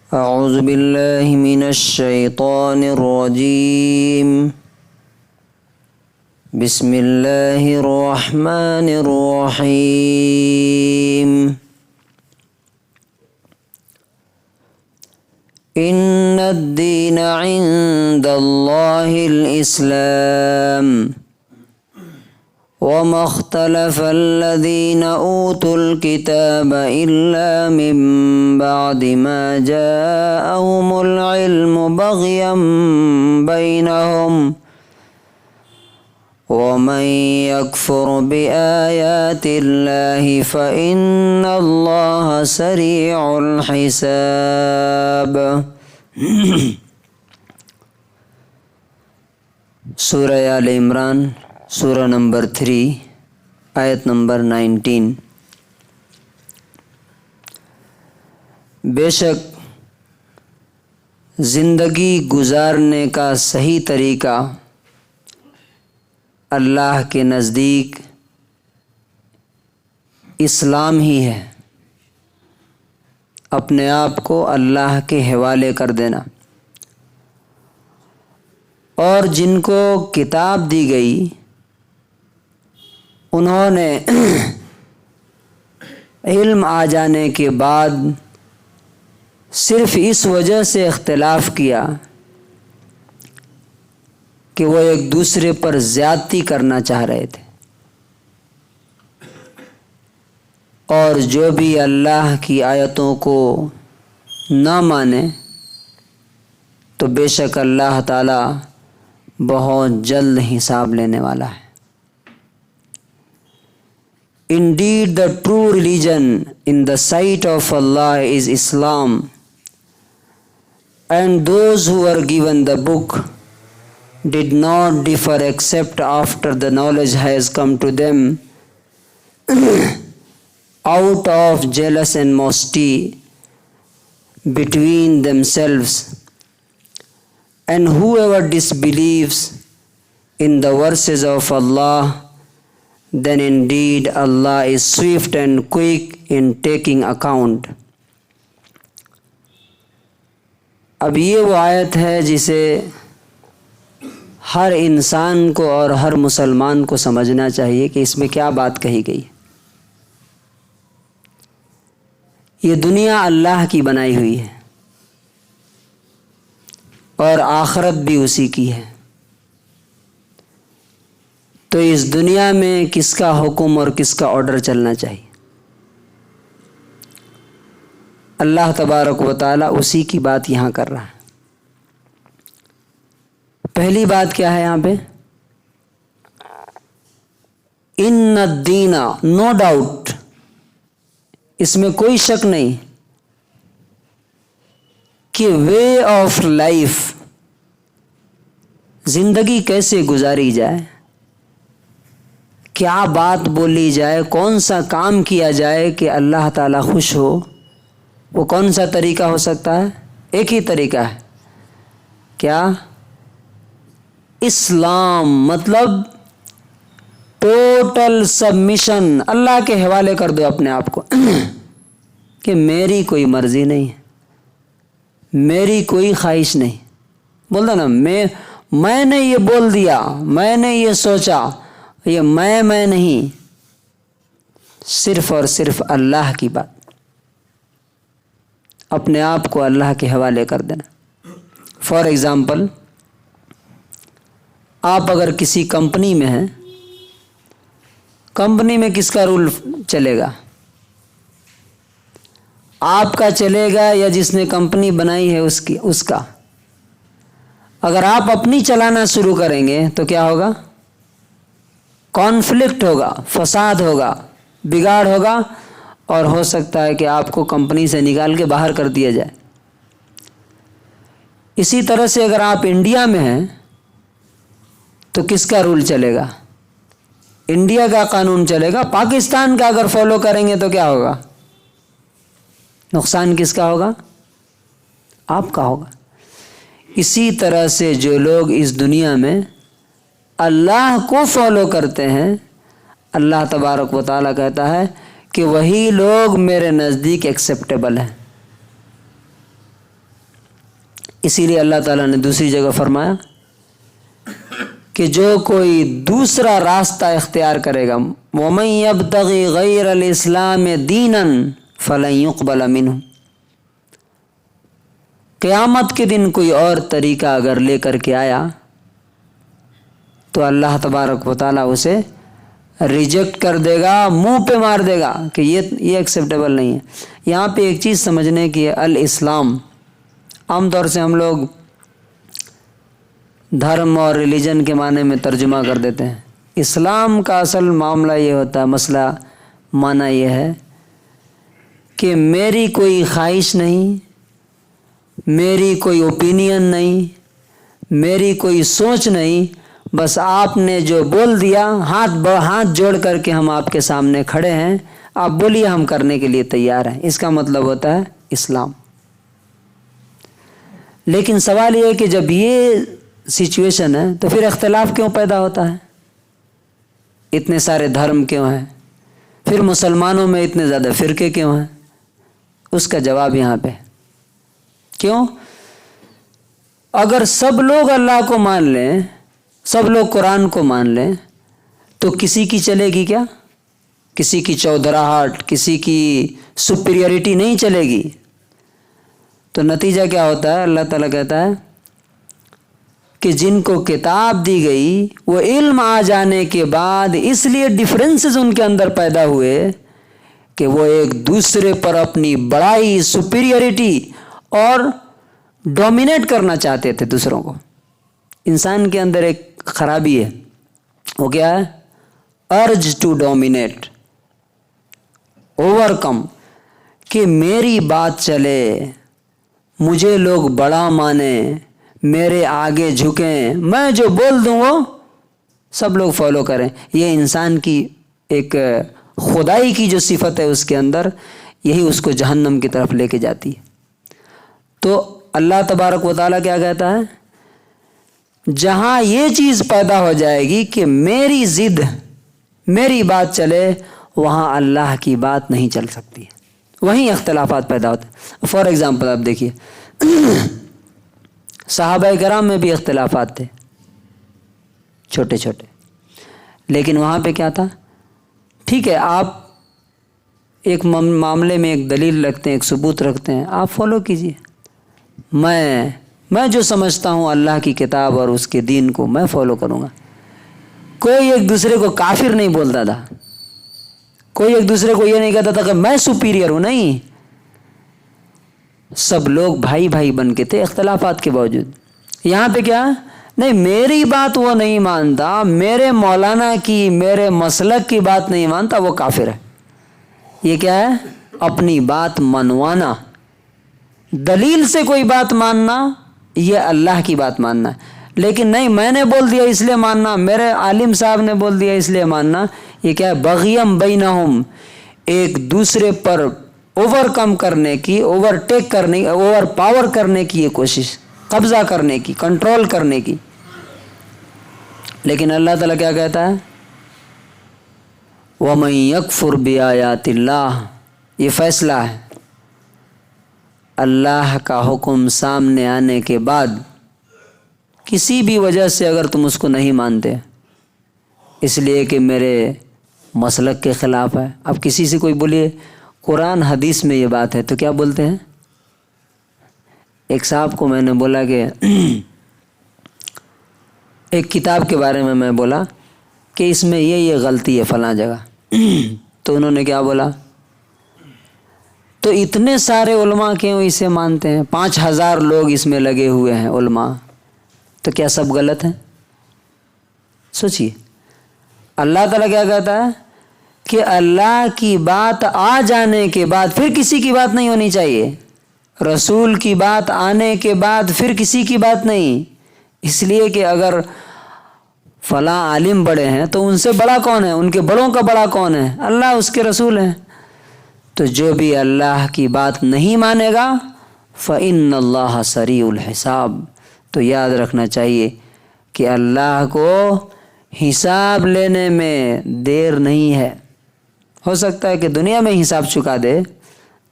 أعوذ بالله من الشيطان الرجيم. بسم الله الرحمن الرحيم. إن الدين عند الله الإسلام وما اختلف الذين أوتوا الكتاب إلا من بعد ما جاءهم العلم بغيا بينهم ومن يكفر بآيات الله فإن الله سريع الحساب. سورہ آل عمران، سورہ نمبر 3، آیت نمبر 19. بے شک زندگی گزارنے کا صحیح طریقہ اللہ کے نزدیک اسلام ہی ہے. اپنے آپ کو اللہ کے حوالے کر دینا. اور جن کو کتاب دی گئی انہوں نے علم آ جانے کے بعد صرف اس وجہ سے اختلاف کیا کہ وہ ایک دوسرے پر زیادتی کرنا چاہ رہے تھے. اور جو بھی اللہ کی آیتوں کو نہ مانے تو بے شک اللہ تعالی بہت جلد حساب لینے والا ہے. Indeed, the true religion in the sight of Allah is Islam, and those who were given the book did not differ except after the knowledge has come to them out of jealous animosity between themselves. And whoever disbelieves in the verses of Allah, then indeed Allah is swift and quick in taking account. اب یہ وہ آیت ہے جسے ہر انسان کو اور ہر مسلمان کو سمجھنا چاہیے کہ اس میں کیا بات کہی گئی. یہ دنیا اللہ کی بنائی ہوئی ہے اور آخرت بھی اسی کی ہے. تو اس دنیا میں کس کا حکم اور کس کا آرڈر چلنا چاہیے؟ اللہ تبارک و تعالی اسی کی بات یہاں کر رہا ہے. پہلی بات کیا ہے یہاں پہ؟ ان الدین، نو ڈاؤٹ، اس میں کوئی شک نہیں کہ وے آف لائف، زندگی کیسے گزاری جائے، کیا بات بولی جائے، کون سا کام کیا جائے کہ اللہ تعالیٰ خوش ہو، وہ کون سا طریقہ ہو سکتا ہے؟ ایک ہی طریقہ ہے. کیا؟ اسلام. مطلب ٹوٹل سبمیشن، اللہ کے حوالے کر دو اپنے آپ کو کہ میری کوئی مرضی نہیں ہے، میری کوئی خواہش نہیں. بول دو نا، میں نے یہ بول دیا، میں نے یہ سوچا، یہ میں نہیں، صرف اور صرف اللہ کی بات. اپنے آپ کو اللہ کے حوالے کر دینا. فار ایگزامپل، آپ اگر کسی کمپنی میں ہیں، کمپنی میں کس کا رول چلے گا؟ آپ کا چلے گا یا جس نے کمپنی بنائی ہے اس کا؟ اگر آپ اپنی چلانا شروع کریں گے تو کیا ہوگا؟ کانفلکٹ ہوگا، فساد ہوگا، بگاڑ ہوگا، اور ہو سکتا ہے کہ آپ کو کمپنی سے نکال کے باہر کر دیا جائے. اسی طرح سے اگر آپ انڈیا میں ہیں تو کس کا رول چلے گا؟ انڈیا کا قانون چلے گا. پاکستان کا اگر فالو کریں گے تو کیا ہوگا؟ نقصان کس کا ہوگا؟ آپ کا ہوگا. اسی طرح سے جو لوگ اس دنیا میں اللہ کو فالو کرتے ہیں، اللہ تبارک و تعالیٰ کہتا ہے کہ وہی لوگ میرے نزدیک ایکسیپٹیبل ہیں. اسی لیے اللہ تعالیٰ نے دوسری جگہ فرمایا کہ جو کوئی دوسرا راستہ اختیار کرے گا وَمَن يَبْتَغِ غَيْرَ الْإِسْلَامِ دِينًا فَلَن يُقْبَلَ مِنْهُ، قیامت کے دن کوئی اور طریقہ اگر لے کر کے آیا تو اللہ تبارک و تعالیٰ اسے ریجیکٹ کر دے گا، منہ پہ مار دے گا کہ یہ ایکسیپٹیبل نہیں ہے۔ یہاں پہ ایک چیز سمجھنے کی ہے، الاسلام عام طور سے ہم لوگ دھرم اور ریلیجن کے معنی میں ترجمہ کر دیتے ہیں۔ اسلام کا اصل معاملہ یہ ہوتا ہے، مسئلہ معنی یہ ہے کہ میری کوئی خواہش نہیں، میری کوئی اوپینین نہیں، میری کوئی سوچ نہیں، بس آپ نے جو بول دیا، ہاتھ جوڑ کر کے ہم آپ کے سامنے کھڑے ہیں، آپ بولیے ہم کرنے کے لیے تیار ہیں، اس کا مطلب ہوتا ہے اسلام۔ لیکن سوال یہ ہے کہ جب یہ سچویشن ہے تو پھر اختلاف کیوں پیدا ہوتا ہے؟ اتنے سارے دھرم کیوں ہیں؟ پھر مسلمانوں میں اتنے زیادہ فرقے کیوں ہیں؟ اس کا جواب یہاں پہ کیوں؟ اگر سب لوگ اللہ کو مان لیں، سب لوگ قرآن کو مان لیں تو کسی کی چلے گی کیا؟ کسی کی چودراہٹ، کسی کی سپیریورٹی نہیں چلے گی۔ تو نتیجہ کیا ہوتا ہے؟ اللہ تعالیٰ کہتا ہے کہ جن کو کتاب دی گئی وہ علم آ جانے کے بعد اس لیے ڈفرینسز ان کے اندر پیدا ہوئے کہ وہ ایک دوسرے پر اپنی بڑائی، سپیریورٹی اور ڈومینیٹ کرنا چاہتے تھے دوسروں کو۔ انسان کے اندر ایک خرابی ہے، وہ کیا ہے؟ ارج ٹو ڈومینیٹ، اوور کم، کہ میری بات چلے، مجھے لوگ بڑا مانیں، میرے آگے جھکیں، میں جو بول دوں وہ سب لوگ فالو کریں۔ یہ انسان کی ایک خدائی کی جو صفت ہے اس کے اندر، یہی اس کو جہنم کی طرف لے کے جاتی ہے۔ تو اللہ تبارک و تعالیٰ کیا کہتا ہے؟ جہاں یہ چیز پیدا ہو جائے گی کہ میری ضد، میری بات چلے، وہاں اللہ کی بات نہیں چل سکتی، وہیں اختلافات پیدا ہوتے ہیں۔ فار ایگزامپل آپ دیکھیے، صحابہ کرام میں بھی اختلافات تھے چھوٹے چھوٹے، لیکن وہاں پہ کیا تھا؟ ٹھیک ہے، آپ ایک معاملے میں ایک دلیل رکھتے ہیں، ایک ثبوت رکھتے ہیں، آپ فالو کیجئے۔ میں جو سمجھتا ہوں اللہ کی کتاب اور اس کے دین کو میں فالو کروں گا۔ کوئی ایک دوسرے کو کافر نہیں بولتا تھا، کوئی ایک دوسرے کو یہ نہیں کہتا تھا کہ میں سپیریئر ہوں، نہیں، سب لوگ بھائی بھائی بن کے تھے اختلافات کے باوجود۔ یہاں پہ کیا؟ نہیں، میری بات وہ نہیں مانتا، میرے مولانا کی، میرے مسلک کی بات نہیں مانتا، وہ کافر ہے۔ یہ کیا ہے؟ اپنی بات منوانا، دلیل سے کوئی بات ماننا، یہ اللہ کی بات ماننا ہے۔ لیکن نہیں، میں نے بول دیا اس لیے ماننا، میرے عالم صاحب نے بول دیا اس لیے ماننا، یہ کیا ہے؟ بغیم بینہم، ایک دوسرے پر اوور کم کرنے کی، اوور ٹیک کرنے، اوور پاور کرنے کی یہ کوشش، قبضہ کرنے کی، کنٹرول کرنے کی۔ لیکن اللہ تعالیٰ کیا کہتا ہے؟ وَمَن يَكْفُرْ بِآيَاتِ اللَّهِ، یہ فیصلہ ہے۔ اللہ کا حکم سامنے آنے کے بعد کسی بھی وجہ سے اگر تم اس کو نہیں مانتے، اس لیے کہ میرے مسلک کے خلاف ہے، اب کسی سے کوئی بولیے قرآن حدیث میں یہ بات ہے تو کیا بولتے ہیں؟ ایک صاحب کو میں نے بولا کہ ایک کتاب کے بارے میں بولا کہ اس میں یہ غلطی ہے فلاں جگہ، تو انہوں نے کیا بولا؟ تو اتنے سارے علماء کیوں اسے مانتے ہیں؟ 5000 لوگ اس میں لگے ہوئے ہیں علماء، تو کیا سب غلط ہیں؟ سوچیے، اللہ تعالیٰ کیا کہتا ہے کہ اللہ کی بات آ جانے کے بعد پھر کسی کی بات نہیں ہونی چاہیے، رسول کی بات آنے کے بعد پھر کسی کی بات نہیں، اس لیے کہ اگر فلاں عالم بڑے ہیں تو ان سے بڑا کون ہے؟ ان کے بڑوں کا بڑا کون ہے؟ اللہ، اس کے رسول ہیں۔ تو جو بھی اللہ کی بات نہیں مانے گا فَإِنَّ اللَّهَ سَرِيعُ الْحِسَابِ، تو یاد رکھنا چاہیے کہ اللہ کو حساب لینے میں دیر نہیں ہے۔ ہو سکتا ہے کہ دنیا میں حساب چکا دے،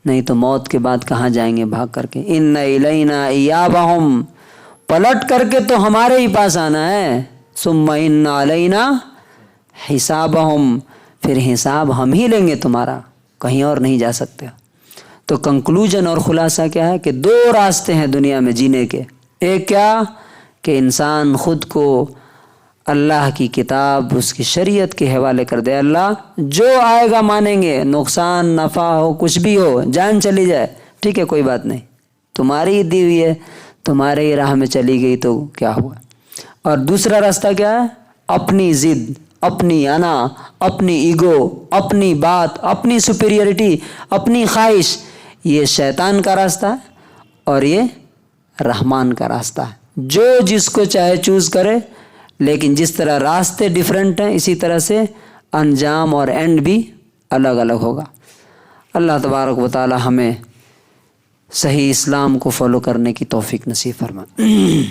نہیں تو موت کے بعد کہاں جائیں گے بھاگ کر کے. ان الینا ایابہم، پلٹ کر کے تو ہمارے ہی پاس آنا ہے. ثم ان علینا حسابہم، پھر حساب ہم ہی لیں گے تمہارا، کہیں اور نہیں جا سکتے. تو کنکلوژن اور خلاصہ کیا ہے کہ دو راستے ہیں دنیا میں جینے کے. ایک کیا کہ انسان خود کو اللہ کی کتاب، اس کی شریعت کے حوالے کر دے. اللہ جو آئے گا مانیں گے، نقصان نفع ہو کچھ بھی ہو، جان چلی جائے ٹھیک ہے کوئی بات نہیں، تمہاری دی ہوئی ہے، تمہارے ہی راہ میں چلی گئی تو کیا ہوا. اور دوسرا راستہ کیا ہے؟ اپنی ضد، اپنی انا، اپنی ایگو، اپنی بات، اپنی سپیریئرٹی، اپنی خواہش. یہ شیطان کا راستہ ہے اور یہ رحمان کا راستہ ہے. جو جس کو چاہے چوز کرے، لیکن جس طرح راستے ڈیفرنٹ ہیں اسی طرح سے انجام اور اینڈ بھی الگ الگ ہوگا. اللہ تبارک و تعالی ہمیں صحیح اسلام کو فالو کرنے کی توفیق نصیب فرمائے.